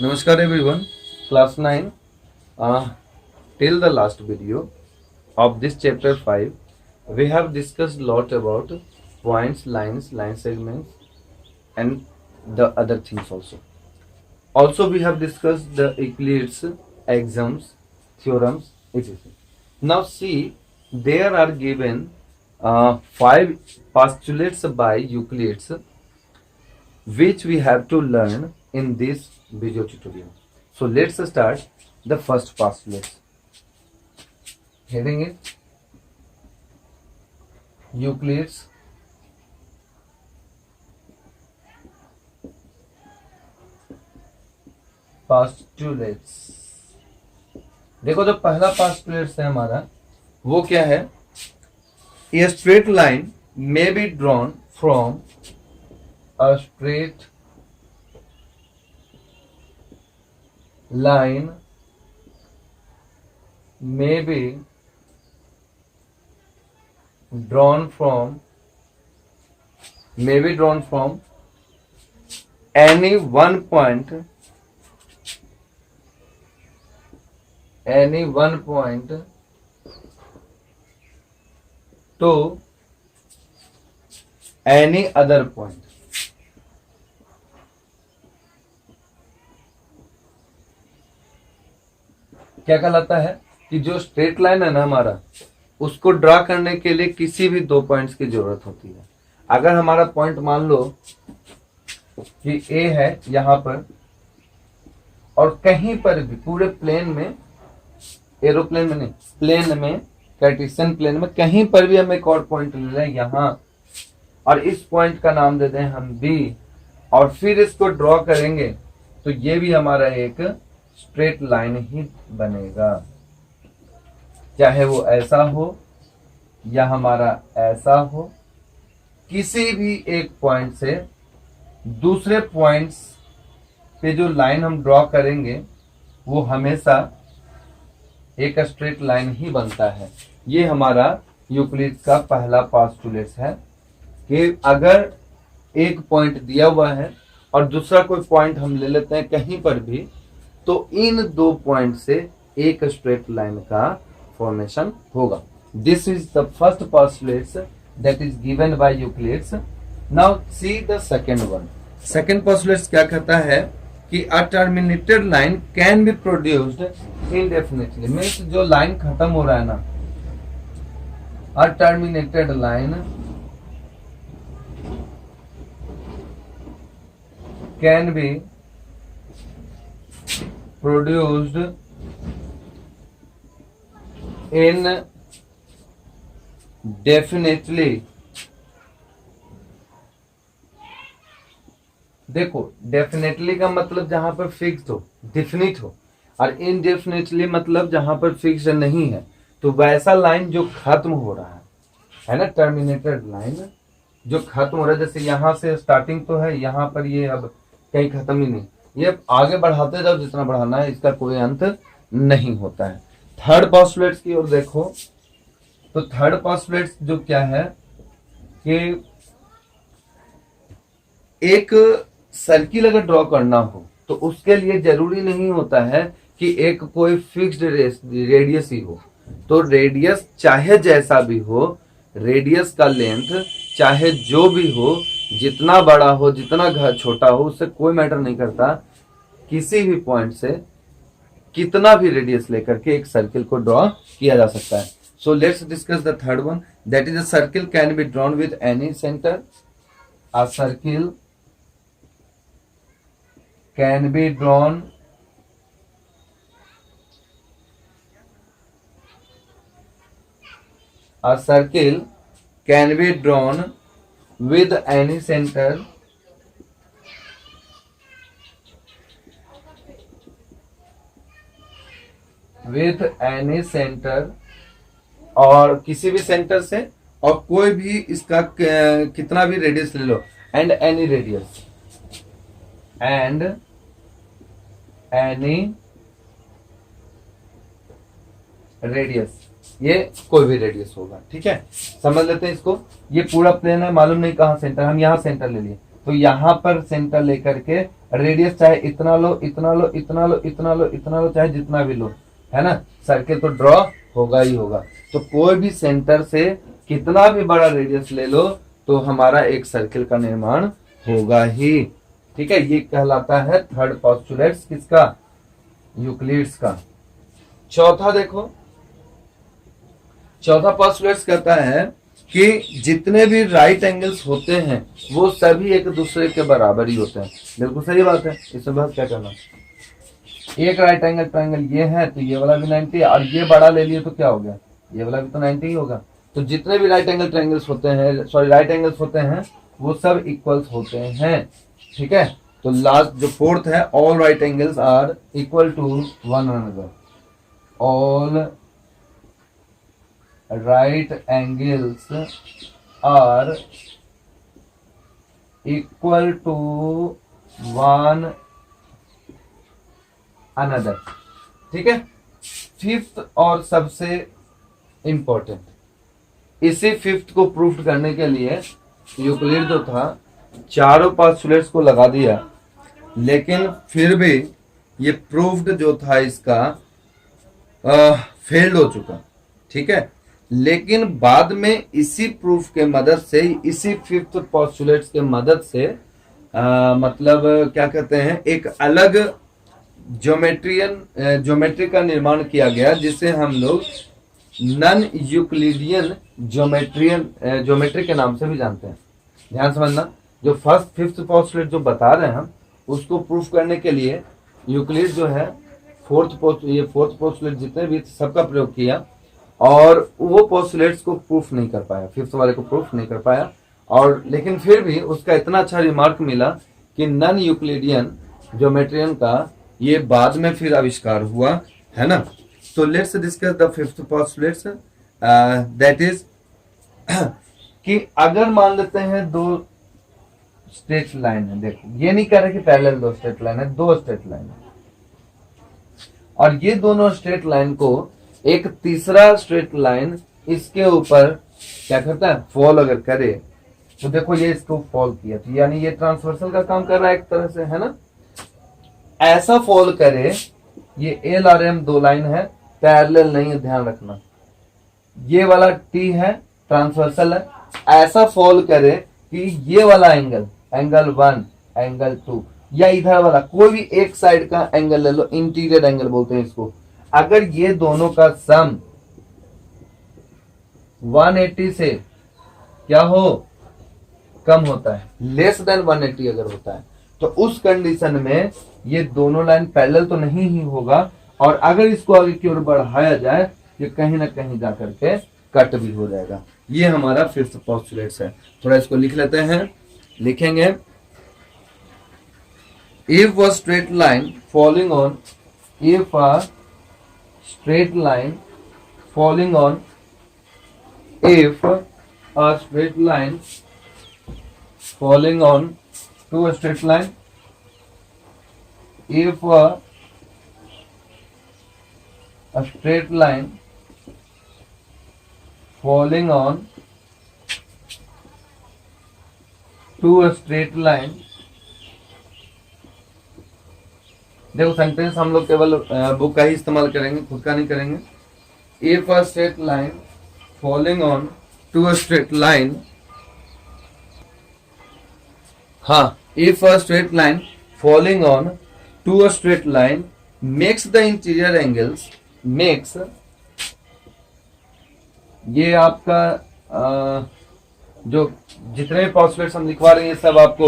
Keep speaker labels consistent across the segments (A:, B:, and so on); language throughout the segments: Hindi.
A: Namaskar everyone, class 9. Till the last video of this chapter 5, we have discussed a lot about points, lines, line segments and the other things also. Also we have discussed the Euclid's axioms, theorems, etc. Now see, there are given 5 postulates by Euclid which we have to learn in this video tutorial. So let's start the first postulate. Heading is Euclid's postulates. देखो जो पहला postulate है हमारा वो क्या है? A straight line may be drawn from a straight line may be drawn from any one point to any other point. क्या कहलाता है कि जो स्ट्रेट लाइन है ना हमारा, उसको ड्रा करने के लिए किसी भी 2 पॉइंट्स की जरूरत होती है. अगर हमारा पॉइंट मान लो कि ए है यहां पर और कहीं पर भी पूरे प्लेन में, एरोप्लेन में नहीं, प्लेन में, कार्टेशियन प्लेन में कहीं पर भी हम एक और पॉइंट ले लें यहां और इस पॉइंट का नाम दे दें हम बी और फिर इसको ड्रॉ करेंगे तो ये भी हमारा एक स्ट्रेट लाइन ही बनेगा. चाहे वो ऐसा हो या हमारा ऐसा हो, किसी भी एक पॉइंट से दूसरे पॉइंट्स पे जो लाइन हम ड्रॉ करेंगे वो हमेशा एक स्ट्रेट लाइन ही बनता है. ये हमारा यूक्लिड का पहला पोस्टुलेट है कि अगर एक पॉइंट दिया हुआ है और दूसरा कोई पॉइंट हम ले लेते हैं कहीं पर भी, तो इन 2 पॉइंट से एक स्ट्रेट लाइन का फॉर्मेशन होगा. This is the first postulate that is given by Euclid. Now see the second one. Second postulate क्या कहता है कि a terminated line can be produced indefinitely. Means जो लाइन खत्म हो रहा है ना, a terminated line can be produced indefinitely. देखो डेफिनेटली का मतलब जहां पर फिक्स्ड हो, डिफिनिट हो, और इनडेफिनेटली मतलब जहां पर फिक्स्ड नहीं है. तो वैसा लाइन जो खत्म हो रहा है ना, टर्मिनेटेड लाइन जो खत्म हो रहा है, जैसे यहां से स्टार्टिंग तो है, यहां पर ये अब कहीं खत्म ही नहीं, ये आगे बढ़ाते जाओ जितना बढ़ाना है, इसका कोई अंत नहीं होता है. थर्ड पोस्टुलेट की ओर देखो तो थर्ड पोस्टुलेट जो क्या है कि एक सर्किल अगर ड्रॉ करना हो तो उसके लिए जरूरी नहीं होता है कि एक कोई फिक्स्ड रेडियस ही हो. तो रेडियस चाहे जैसा भी हो, रेडियस का लेंथ चाहे जो भी हो, जितना बड़ा हो, जितना छोटा हो, उससे कोई मैटर नहीं करता. किसी भी पॉइंट से कितना भी रेडियस लेकर के एक सर्किल को ड्रॉ किया जा सकता है. So let's discuss the third one, that is a circle can be drawn with any centre. A circle can be drawn with any center और किसी भी सेंटर से, और कोई भी इसका कितना भी रेडियस ले लो, एंड एनी रेडियस, ये कोई भी रेडियस होगा. ठीक है, समझ लेते हैं इसको. ये पूरा प्लेन है, मालूम नहीं कहाँ सेंटर, हम यहाँ सेंटर ले लिए तो यहाँ पर सेंटर लेकर के रेडियस चाहे इतना लो, इतना लो, इतना लो, इतना लो, इतना लो, चाहे जितना भी लो, है ना, सर्किल तो ड्रॉ होगा ही होगा। तो कोई भी सेंटर से कितना भी बड़ा रेडियस ले लो तो हमारा एक सर्किल का निर्माण होगा ही। ठीक है, ये कहलाता है थर्ड पोस्टुलेट किसका, यूक्लिड्स का। चौथा देखो, चौथा पोस्टुलेट कहता है कि जितने भी राइट एंगल्स होते हैं वो सभी एक दूसरे के बराबर ही होते हैं। बिल्कुल सही बात है, इसमें बस क्या करना, एक राइट एंगल ट्रायंगल ये है तो ये वाला भी 90 और ये बड़ा ले लिए तो क्या हो गया, ये वाला भी तो 90 ही होगा। तो जितने भी राइट एंगल ट्रायंगल्स होते हैं, सॉरी राइट एंगल्स होते हैं वो सब इक्वल्स होते हैं। ठीक है, तो लास्ट जो फोर्थ है, all right angles are equal to one another, all right angles are equal to one another। ठीक है, फिफ्थ और सबसे इंपॉर्टेंट, इसी फिफ्थ को प्रूफ करने के लिए यूक्लिड जो था चारों पोस्टुलेट्स को लगा दिया, लेकिन फिर भी ये प्रूफ्ड जो था इसका फेल्ड हो चुका। ठीक है, लेकिन बाद में इसी प्रूफ के मदद से, इसी फिफ्थ पोस्टुलेट्स के मदद से मतलब क्या कहते हैं, एक अलग ज्योमेट्री का निर्माण किया गया जिसे हम लोग नॉन यूक्लिडियन ज्योमेट्री के नाम से भी जानते हैं। ध्यान समझना, जो फर्स्ट फिफ्थ पोस्टुलेट जो बता रहे हैं हम, उसको प्रूफ करने के लिए यूक्लिड जो है फोर्थ पोस्टुलेट जितने भी सबका प्रयोग किया और वो पोस्टुलेट्स को प्रूफ नहीं कर पाया, फिफ्थ वाले को प्रूफ नहीं कर पाया। और लेकिन फिर भी उसका इतना अच्छा रिमार्क मिला कि नॉन यूक्लिडियन ज्योमेट्रियन का ये बाद में फिर आविष्कार हुआ, है ना। तो let's discuss the fifth postulates, that is कि अगर मान लेते हैं दो स्ट्रेट लाइन है, देखो ये नहीं कह रहे कि पैरेलल दो स्ट्रेट लाइन है, दो स्ट्रेट लाइन है, और ये दोनों स्ट्रेट लाइन को एक तीसरा स्ट्रेट लाइन इसके ऊपर क्या करता है, फॉल अगर करे तो देखो ये इसको फॉल किया, तो यानी ये ट्रांसवर्सल का काम कर रहा है एक तरह से, है ना। ऐसा फॉल करे, ये एल और एम दो लाइन है, पैरेलल नहीं है, ध्यान रखना, ये वाला टी है, ट्रांसवर्सल है। ऐसा फॉल करे कि ये वाला एंगल, एंगल 1, एंगल 2 या इधर वाला कोई भी एक साइड का एंगल ले लो, इंटीरियर एंगल बोलते हैं इसको, अगर ये दोनों का सम 180 से क्या हो, कम होता है, लेस देन 180 अगर होता है, तो उस कंडीशन में ये दोनों लाइन पैरेलल तो नहीं ही होगा, और अगर इसको आगे की ओर बढ़ाया जाए ये कहीं ना कहीं जाकर के कट भी हो जाएगा। ये हमारा फिफ्थ पोस्टुलेट है। थोड़ा इसको लिख लेते हैं, लिखेंगे, if a straight line falling on, if a straight line falling on, if a straight line falling on to a straight line, if a straight line falling on to a straight line, देखो सेंटेंस हम लोग केवल बुक का ही इस्तेमाल करेंगे, खुद का नहीं करेंगे। If a straight line following on to a straight line, हाँ, if a straight line following on to a straight line makes the interior angles, makes, ये आपका जो जितने भी पोस्टुलेट्स हम लिखवा रहे हैं सब आपको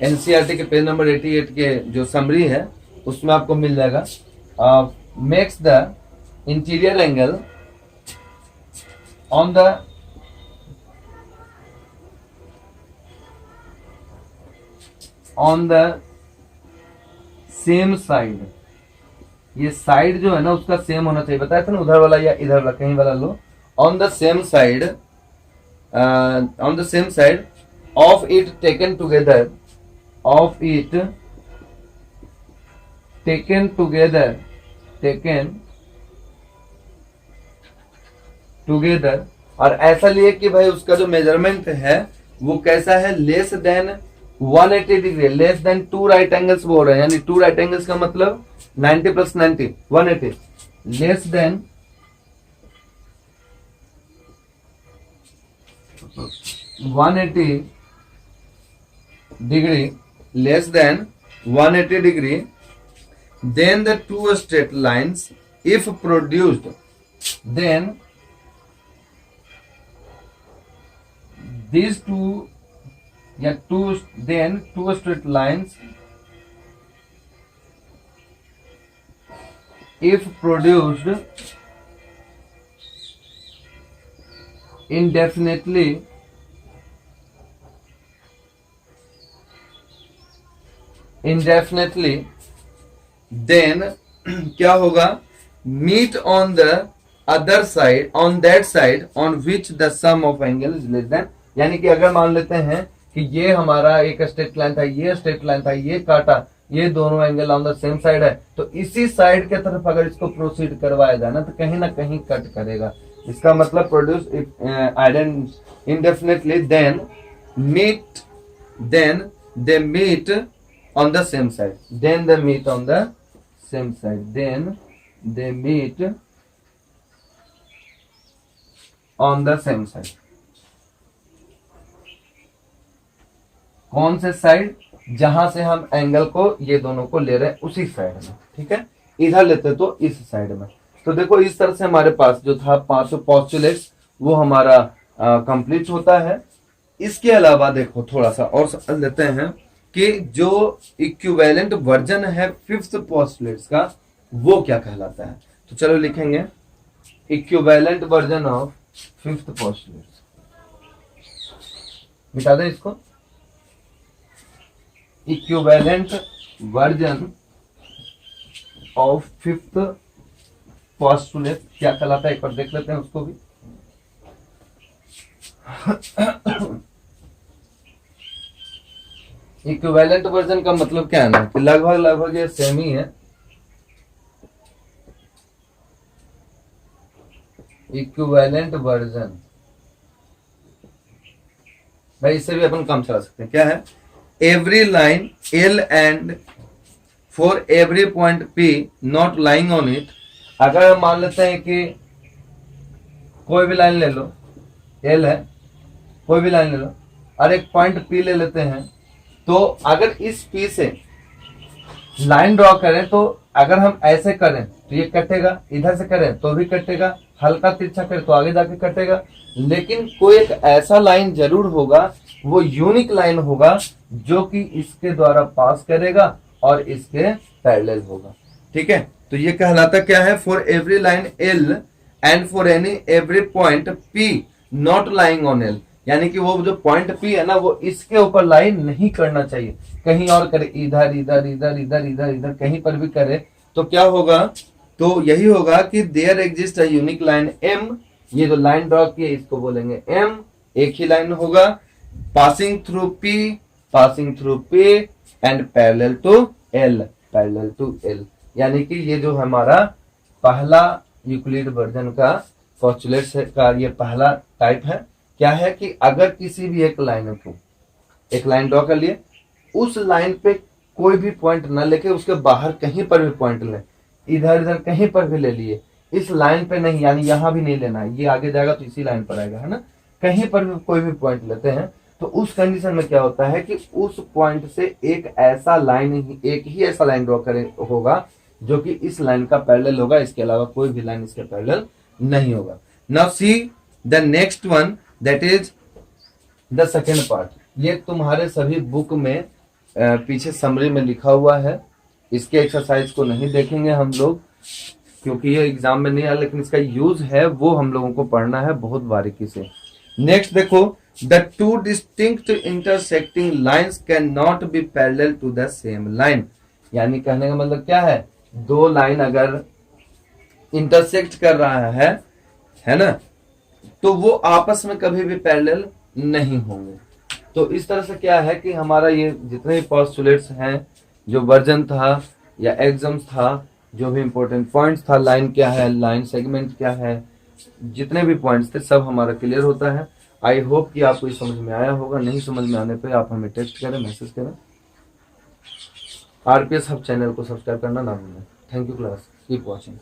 A: एनसीईआरटी के पेज नंबर 88 के जो समरी है उसमें आपको मिल जाएगा। Makes the interior angle on the same side, ये साइड जो है ना उसका सेम होना चाहिए, बताया था ना, उधर वाला या इधर वाला कहीं वाला लो, on the same side, on the same side of it taken together, of it taken together, taken together, और ऐसा लिए कि भाई उसका जो मेजरमेंट है वो कैसा है, less than 180 degree less than two right angles बोल रहे हैं, यानी टू राइट एंगल्स का मतलब 90 plus 90 180 less than 180 degree less than 180 degree, then the two straight lines if produced, then these two straight lines if produced indefinitely then क्या होगा, meet on the other side on that side on which the sum of angle is less than, यानी कि अगर मान लेते हैं कि ये हमारा एक स्ट्रेट लाइन था, ये स्ट्रेट लाइन था, ये काटा, ये दोनों angle on the same side है, तो इसी साइड के तरफ अगर इसको प्रोसीड करवाया जाए ना तो कहीं ना कहीं कट करेगा। इसका मतलब produce indefinitely then they meet on the same side, then they meet on the same side, then they meet on the same side। कौन से साइड, जहां से हम एंगल को ये दोनों को ले रहे हैं उसी साइड में, ठीक है। इधर लेते तो इस साइड में। तो देखो इस तरह से हमारे पास जो था 500 पोस्टुलेट्स वो हमारा कंप्लीट होता है। इसके अलावा देखो थोड़ा सा और समझ लेते हैं कि जो इक्विवेलेंट वर्जन है फिफ्थ पोस्टुलेट्स का वो क्या कहलाता है। तो चलो लिखेंगे equivalent version of fifth postulates, मिटा दें इसको। Equivalent version of fifth postulate क्या कहलाता है, एक बार देख लेते हैं उसको भी। इक्विवेलेंट वर्जन का मतलब क्या है ना कि लगभग ये सेम ही है। इक्विवेलेंट वर्जन भाई इससे भी अपन काम चला सकते हैं। क्या है, every line L and for every point P not lying on it. अगर हम मान लेते हैं कि कोई भी लाइन ले लो, एल है, कोई भी लाइन ले लो और एक पॉइंट पी ले लेते हैं, तो अगर इस पी से लाइन ड्रॉ करें तो अगर हम ऐसे करें तो ये कटेगा, इधर से करें तो भी कटेगा, हल्का तिरछा करें तो आगे जाके कटेगा। लेकिन कोई एक ऐसा लाइन जरूर होगा, वो यूनिक लाइन होगा जो कि इसके द्वारा पास करेगा और इसके पैरेलल होगा, ठीक है। तो ये कहलाता क्या है, for every line L and for any every point P not lying on L, यानी कि वो जो पॉइंट पी है ना वो इसके ऊपर लाइन नहीं करना चाहिए, कहीं और करे, इधर इधर इधर इधर इधर इधर कहीं पर भी करे तो क्या होगा, तो यही होगा कि there exist a unique line M. ये जो लाइन ड्रॉ की है इसको बोलेंगे एम, एक ही लाइन होगा, passing through P and parallel to L. यानी कि ये जो हमारा पहला यूक्लिड वर्जन का पोस्टुलेट्स का ये पहला टाइप है। क्या है कि अगर किसी भी एक लाइन को, एक लाइन ड्रॉ कर लिए, उस लाइन पे कोई भी पॉइंट न लेके उसके बाहर कहीं पर भी पॉइंट ले, इधर इधर कहीं पर भी ले लिए, इस लाइन पे नहीं, यानी यहां भी नहीं लेना है, ये आगे जाएगा तो इसी लाइन पर आएगा, है ना। कहीं पर भी कोई भी पॉइंट लेते हैं तो उस कंडीशन में क्या होता है कि उस पॉइंट से एक ही ऐसा लाइन ड्रॉ करे होगा जो कि इस लाइन का पैरेलल होगा, इसके अलावा कोई भी लाइन इसके पैरेलल नहीं होगा। Now see the next one, that is the second part. ये तुम्हारे सभी बुक में पीछे समरी में लिखा हुआ है। इसके एक्सरसाइज को नहीं देखेंगे हम लोग क्योंकि ये एग्जाम में नहीं आया, लेकिन इसका यूज है वो हम लोगों को पढ़ना है बहुत बारीकी से। नेक्स्ट देखो, the two distinct intersecting lines can not be parallel to the same line. यानी कहने का मतलब क्या है, दो लाइन अगर इंटरसेक्ट कर रहा है ना, तो वो आपस में कभी भी पैरेलल नहीं होंगे। तो इस तरह से क्या है कि हमारा ये जितने भी पोस्टुलेट्स हैं, जो वर्जन था या एग्जाम्स था, जो भी इंपॉर्टेंट पॉइंट्स था, लाइन क्या है, लाइन सेगमेंट क्या है, जितने भी पॉइंट्स थे सब हमारा क्लियर होता है। आई होप कि आपको ये समझ में आया होगा। नहीं समझ में आने पे आप हमें टेक्स्ट करें, मैसेज करें। आरपीएस हब चैनल को सब्सक्राइब करना ना भूलें। Thank you class, keep watching.